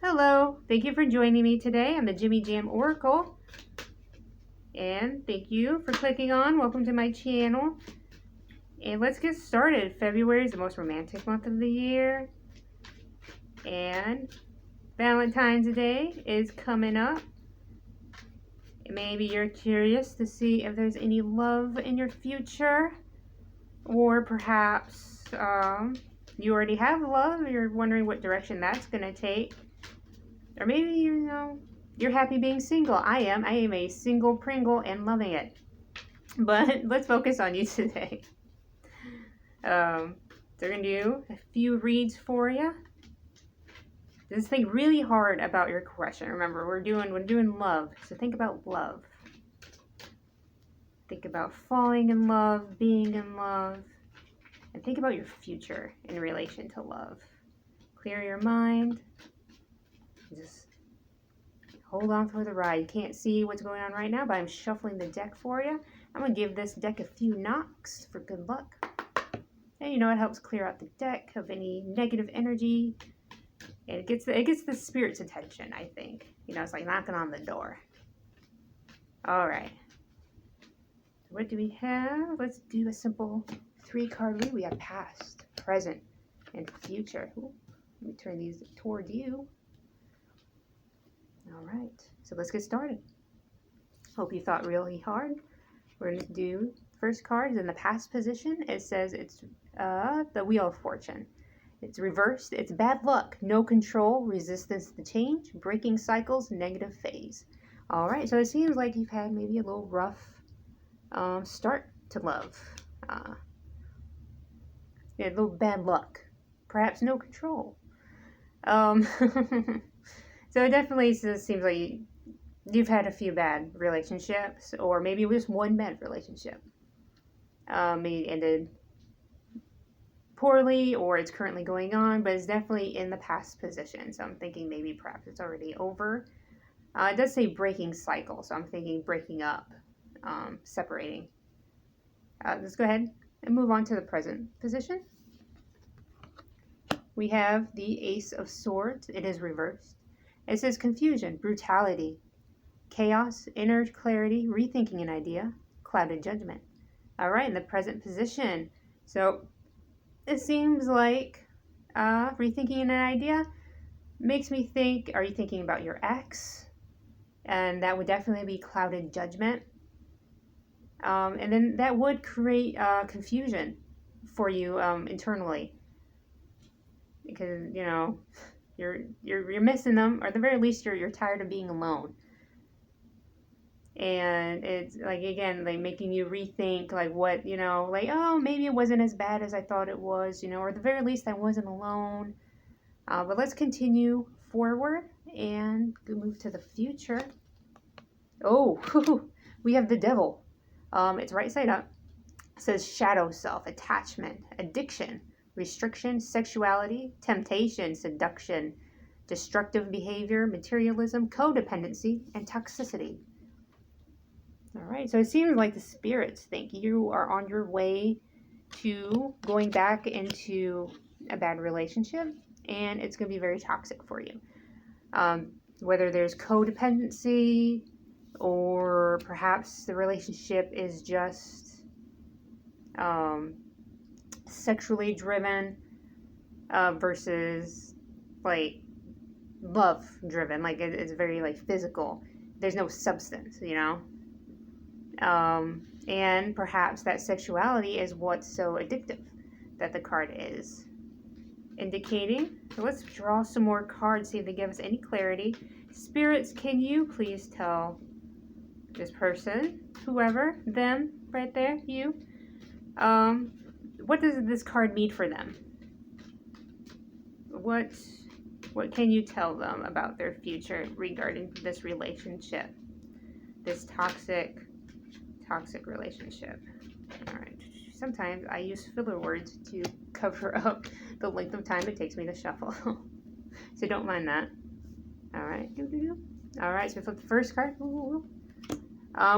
Hello, thank you for joining me today. I'm the Jimmy Jam Oracle, and thank you for clicking on. Welcome to my channel, and let's get started. February is the most romantic month of the year, and Valentine's Day is coming up. Maybe you're curious to see if there's any love in your future, or perhaps you already have love. You're wondering what direction that's going to take. Or maybe, you're happy being single. I am a single Pringle and loving it. But let's focus on you today. So we're going to do a few reads for you. Just think really hard about your question. Remember, we're doing love. So think about love. Think about falling in love, being in love. And think about your future in relation to love. Clear your mind. Just hold on for the ride. You can't see what's going on right now, but I'm shuffling the deck for you. I'm going to give this deck a few knocks for good luck. And it helps clear out the deck of any negative energy. And it gets the spirit's attention, I think. It's like knocking on the door. All right. What do we have? Let's do a simple 3-card read. We have past, present, and future. Ooh, let me turn these toward you. All right, so let's get started. Hope you thought really hard. We're going to do first card is in the past position. It says it's the Wheel of Fortune. It's reversed. It's bad luck, no control, resistance to change, breaking cycles, negative phase. All right, so it seems like you've had maybe a little rough start to love. A little bad luck, perhaps no control. So it definitely seems like you've had a few bad relationships, or maybe just one bad relationship. Maybe ended poorly, or it's currently going on, but it's definitely in the past position. So I'm thinking maybe perhaps it's already over. It does say breaking cycle, so I'm thinking breaking up, separating. Let's go ahead and move on to the present position. We have the Ace of Swords. It is reversed. It says confusion, brutality, chaos, inner clarity, rethinking an idea, clouded judgment. All right, in the present position. So it seems like rethinking an idea makes me think, are you thinking about your ex? And that would definitely be clouded judgment. And then that would create confusion for you internally. Because, you're missing them, or at the very least you're tired of being alone. And it's like, again, like making you rethink like what, oh, maybe it wasn't as bad as I thought it was, or at the very least I wasn't alone. But let's continue forward and move to the future. Oh, we have the Devil. It's right side up. It says shadow self, attachment, addiction, restriction, sexuality, temptation, seduction, destructive behavior, materialism, codependency, and toxicity. All right, so it seems like the spirits think you are on your way to going back into a bad relationship, and it's going to be very toxic for you. Whether there's codependency, or perhaps the relationship is just sexually driven versus like love driven, like it's very like physical. There's no substance, and perhaps that sexuality is what's so addictive that the card is indicating. So let's draw some more cards, see if they give us any clarity. Spirits, can you please tell this person, whoever, them, right there, you, what does this card mean for them? What can you tell them about their future regarding this relationship, this toxic relationship? All right. Sometimes I use filler words to cover up the length of time it takes me to shuffle, so don't mind that. All right. All right. So we flip the first card.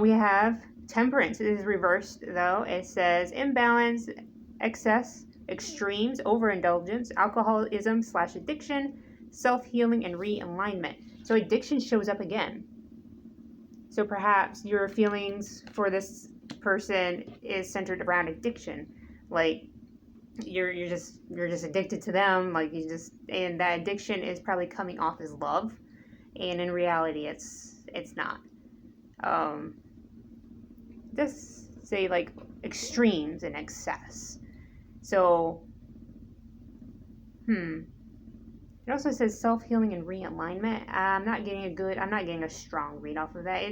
We have Temperance. It is reversed though. It says imbalance, excess, extremes, overindulgence, alcoholism / addiction, self-healing, and realignment. So addiction shows up again. So perhaps your feelings for this person is centered around addiction. Like you're just addicted to them, like and that addiction is probably coming off as love, and in reality it's not. Just say like extremes and excess. So it also says self-healing and realignment. I'm not getting a strong read off of that.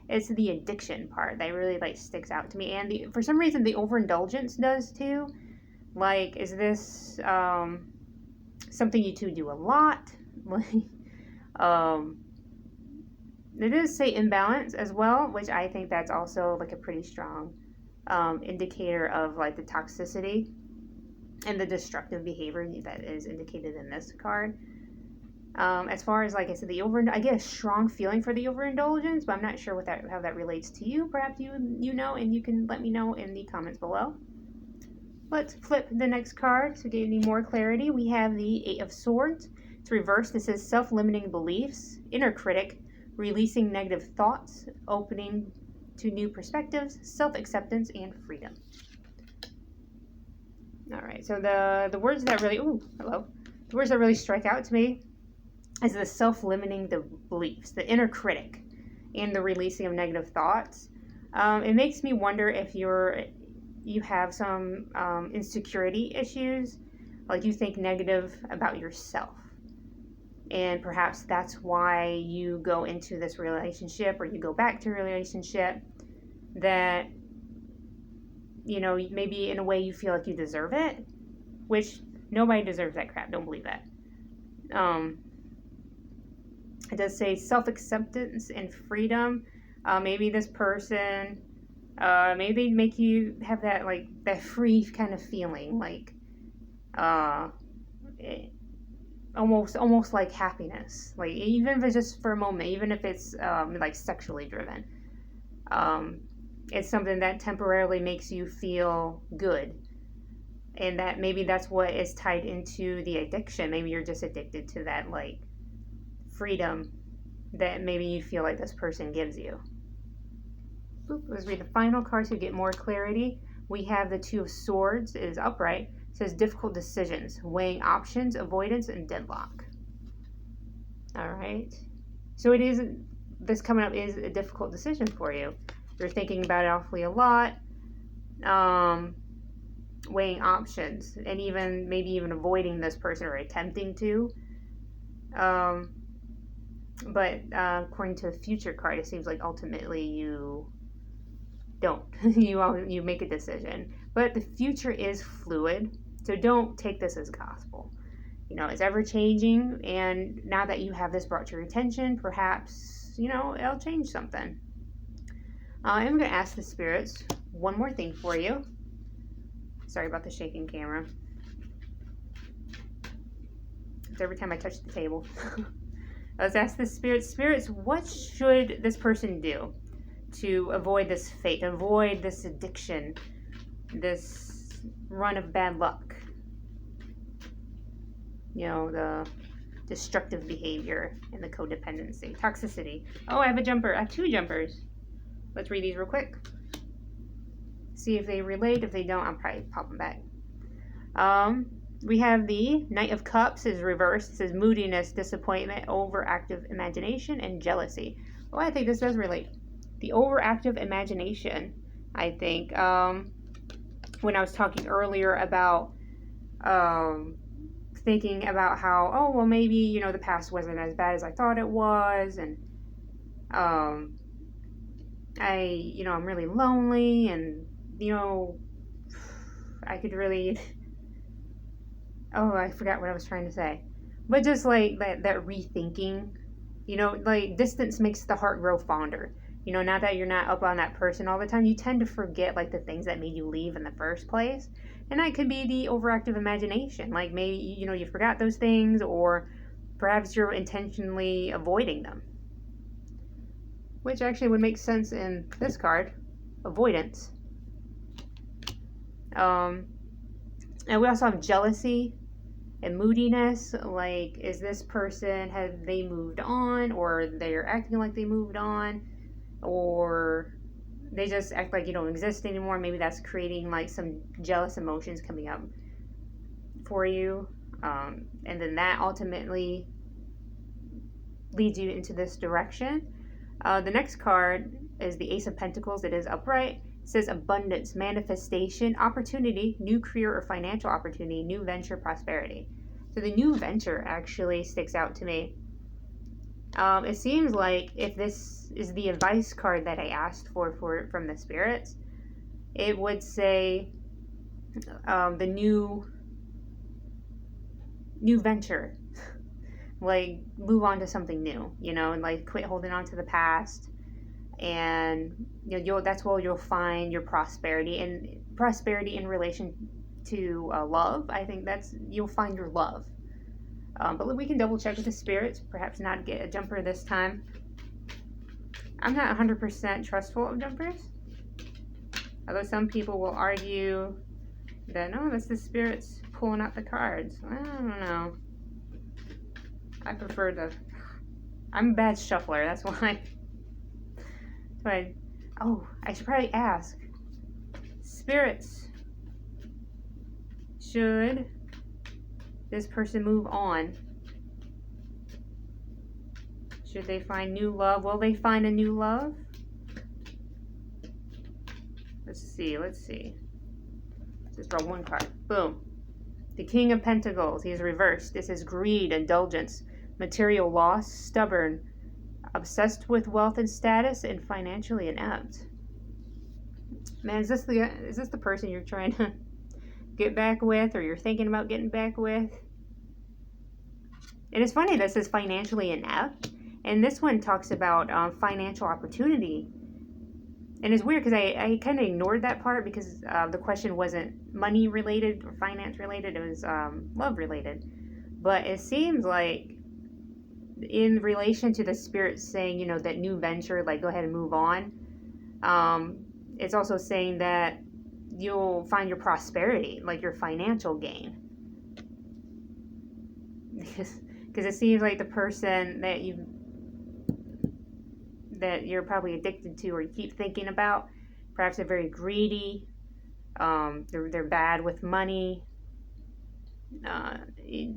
It's the addiction part that really like sticks out to me, and for some reason the overindulgence does too. Like, is this something you two do a lot? It does say imbalance as well, which I think that's also like a pretty strong indicator of like the toxicity and the destructive behavior that is indicated in this card. As far as, like I said, I get a strong feeling for the overindulgence, but I'm not sure how that relates to you. Perhaps you know, and you can let me know in the comments below. Let's flip the next card to get any more clarity. We have the Eight of Swords. It's reversed. This is self-limiting beliefs, inner critic, releasing negative thoughts, opening to new perspectives, self-acceptance, and freedom. All right, so the words that really, the words that really strike out to me is the self-limiting the beliefs, the inner critic, and the releasing of negative thoughts. It makes me wonder if you have some insecurity issues, like you think negative about yourself. And perhaps that's why you go into this relationship, or you go back to a relationship that, maybe in a way you feel like you deserve it, which nobody deserves that crap. Don't believe that. It does say self-acceptance and freedom. Maybe this person, maybe they make you have that free kind of feeling, like almost like happiness, like even if it's just for a moment, even if it's like sexually driven. It's something that temporarily makes you feel good, and that maybe that's what is tied into the addiction. Maybe you're just addicted to that like freedom that maybe you feel like this person gives you. Let's read the final card to get more clarity. We have the Two of Swords. It is upright. It says difficult decisions, weighing options, avoidance, and deadlock. All right. So this coming up is a difficult decision for you. You're thinking about it awfully a lot, weighing options, and maybe even avoiding this person or attempting to. But according to the future card, it seems like ultimately you don't. you make a decision. But the future is fluid, so don't take this as gospel. It's ever changing, and now that you have this brought to your attention, perhaps, it'll change something. I'm going to ask the spirits one more thing for you. Sorry about the shaking camera. It's every time I touch the table. Let's ask the spirits, what should this person do to avoid this fate, avoid this addiction, this run of bad luck? The destructive behavior and the codependency, toxicity. Oh, I have a jumper. I have two jumpers. Let's read these real quick. See if they relate. If they don't, I'll probably pop them back. We have the Knight of Cups is reversed. It says moodiness, disappointment, overactive imagination, and jealousy. Oh, I think this does relate. The overactive imagination, I think, when I was talking earlier about thinking about how, maybe, the past wasn't as bad as I thought it was, and I'm really lonely, and, I could really, I forgot what I was trying to say, but just like that rethinking, like distance makes the heart grow fonder. Now that you're not up on that person all the time, you tend to forget like the things that made you leave in the first place. And that could be the overactive imagination. Like maybe, you forgot those things, or perhaps you're intentionally avoiding them. Which actually would make sense in this card, avoidance. And we also have jealousy. and moodiness. Like, is this person, have they moved on, or they're acting like they moved on, or they just act like you don't exist anymore? Maybe that's creating like some jealous emotions coming up for you. And then that ultimately leads you into this direction. The next card is the Ace of Pentacles. It is upright. It says abundance, manifestation, opportunity, new career or financial opportunity, new venture, prosperity. So the new venture actually sticks out to me. It seems like if this is the advice card that I asked for from the spirits, it would say the new venture. Like, move on to something new, and like quit holding on to the past. And that's where you'll find your prosperity, and prosperity in relation to love. I think you'll find your love. But we can double check with the spirits, perhaps not get a jumper this time. I'm not 100% trustful of jumpers, although some people will argue that no, that's the spirits pulling out the cards. I don't know. I prefer I'm a bad shuffler, that's why. I should probably ask. Spirits, should this person move on? Should they find new love? Will they find a new love? Let's see. Just draw one card. Boom. The King of Pentacles. He is reversed. This is greed, indulgence, material loss, stubborn, obsessed with wealth and status, and financially inept. Man, is this the person you're trying to get back with, or you're thinking about getting back with? And it's funny, this is financially inept, and this one talks about financial opportunity. And it's weird because I kind of ignored that part because the question wasn't money related or finance related, it was love related. But it seems like in relation to the spirits saying, that new venture, like go ahead and move on, it's also saying that you'll find your prosperity, like your financial gain. Because it seems like the person that you're probably addicted to, or you keep thinking about, perhaps they're very greedy, they're bad with money,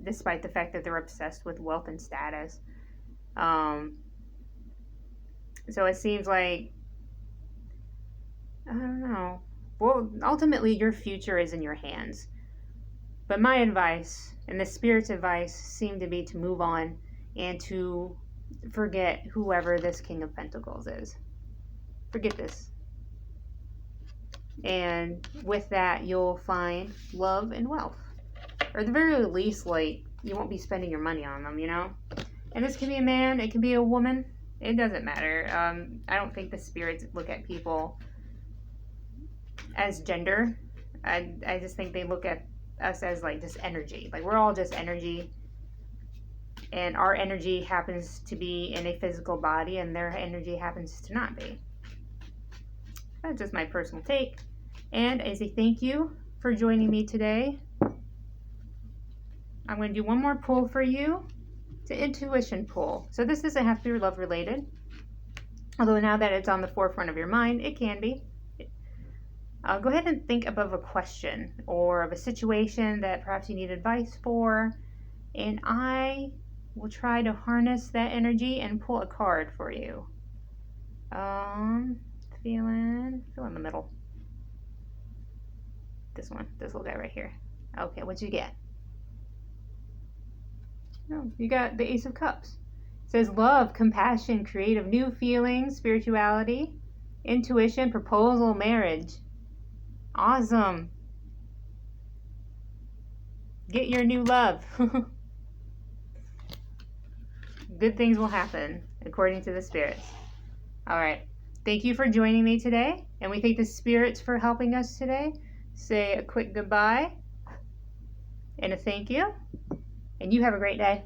despite the fact that they're obsessed with wealth and status. So it seems like, I don't know. Well, ultimately your future is in your hands. But my advice, and the spirit's advice, seemed to be to move on and to forget whoever this King of Pentacles is. Forget this. And with that, you'll find love and wealth. Or at the very least, like, you won't be spending your money on them, And this can be a man, it can be a woman. It doesn't matter. I don't think the spirits look at people as gender. I just think they look at us as like just energy. Like, we're all just energy. And our energy happens to be in a physical body, and their energy happens to not be. That's just my personal take. And as a thank you for joining me today, I'm going to do one more pull for you. It's an intuition pull. So this doesn't have to be love related. Although now that it's on the forefront of your mind, it can be. Go ahead and think of a question or of a situation that perhaps you need advice for. And I will try to harness that energy and pull a card for you. Feeling in the middle. This little guy right here. Okay, what'd you get? No, you got the Ace of Cups. It says love, compassion, creative new feelings, spirituality, intuition, proposal, marriage. Awesome. Get your new love. Good things will happen, according to the spirits. All right. Thank you for joining me today. And we thank the spirits for helping us today. Say a quick goodbye and a thank you. And you have a great day.